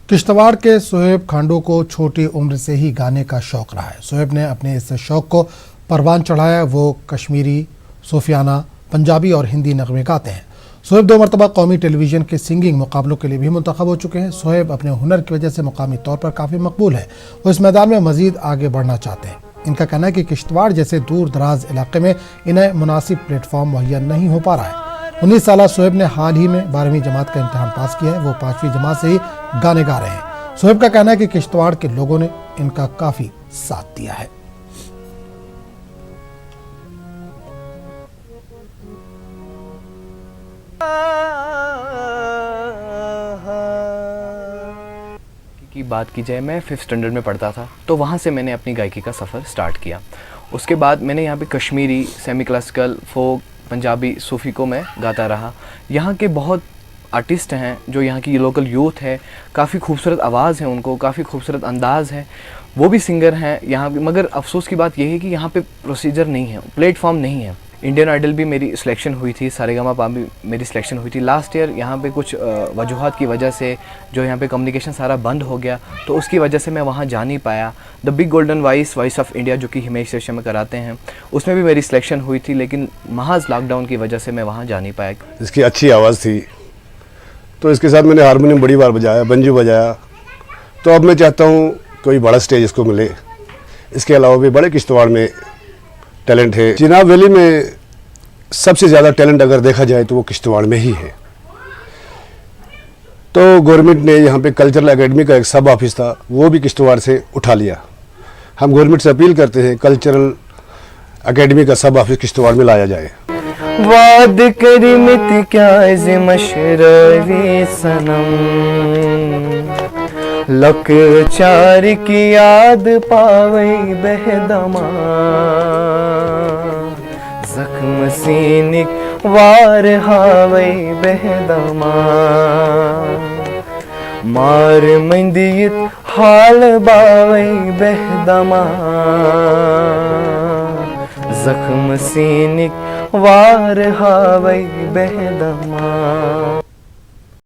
किश्तवाड़ के सोहेब खांडू को छोटी उम्र से ही गाने का शौक रहा है। सोहेब ने अपने इस शौक को परवान चढ़ाया। वो कश्मीरी, सूफियाना, पंजाबी और हिंदी नगमे गाते हैं। सोहेब 2 मरतबा कौमी टेलीविज़न के सिंगिंग मुकाबलों के लिए भी मुंतखब हो चुके हैं। सोहेब अपने हुनर की वजह से मुकामी तौर पर काफ़ी मकबूल है। वो इस मैदान में मज़ीद आगे बढ़ना चाहते हैं। इनका कहना है कि किश्तवाड़ जैसे दूर दराज इलाके में इन्हें मुनासिब प्लेटफॉर्म मुहैया नहीं हो पा रहा है। 19 साल सोहेब ने हाल ही में 12वीं जमात का इम्तहान पास किया है। वो 5वीं जमात से ही गाने गा रहे हैं। सोहेब का कहना है कि किश्तवाड़ के लोगों ने इनका काफ़ी साथ दिया है। की बात की जाए, मैं 5th स्टैंडर्ड में पढ़ता था, तो वहाँ से मैंने अपनी गायकी का सफ़र स्टार्ट किया। उसके बाद मैंने यहाँ पे कश्मीरी, सेमी क्लासिकल, फोक, पंजाबी, सूफ़ी को मैं गाता रहा। यहाँ के बहुत आर्टिस्ट हैं जो यहाँ की लोकल यूथ है, काफ़ी खूबसूरत आवाज़ है उनको, काफ़ी खूबसूरत अंदाज़ है, वो भी सिंगर हैं यहाँ पे। मगर अफसोस की बात यह है कि यहाँ पे प्रोसीजर नहीं है, प्लेटफॉर्म नहीं है। इंडियन आइडल भी मेरी सिलेक्शन हुई थी, सारेगामापा भी मेरी सिलेक्शन हुई थी लास्ट ईयर। यहाँ पे कुछ वजूहात की वजह से जो यहाँ पे कम्युनिकेशन सारा बंद हो गया, तो उसकी वजह से मैं वहाँ जा नहीं पाया। The big golden voice of India जो कि हिमेश रेशम में कराते हैं, उसमें भी मेरी सिलेक्शन हुई थी, लेकिन महज लॉकडाउन की वजह से मैं वहाँ जा नहीं पाया। इसकी अच्छी आवाज़ थी, तो इसके साथ मैंने हारमोनियम बड़ी बार बजाया, बंजू बजाया। तो अब मैं चाहता हूँ कोई बड़ा स्टेज इसको मिले। इसके अलावा भी बड़े किश्तवाड़ में टैलेंट है। चिनाब वैली में सबसे ज़्यादा टैलेंट अगर देखा जाए तो वो किश्तवाड़ में ही है। तो गवर्नमेंट ने यहाँ पे कल्चरल एकेडमी का एक सब ऑफिस था, वो भी किश्तवाड़ से उठा लिया। हम गवर्नमेंट से अपील करते हैं कल्चरल एकेडमी का सब ऑफिस किश्तवाड़ में लाया जाए। वाद करी मित क्या ज़े मशरवी सनम, लक चार की याद पावे बहदमा, जख्म सीनिक वार हावे बहदमा, मार मंदियत हाल बावे बहदमा, जख्म सीनिक वार हावे बहदमा।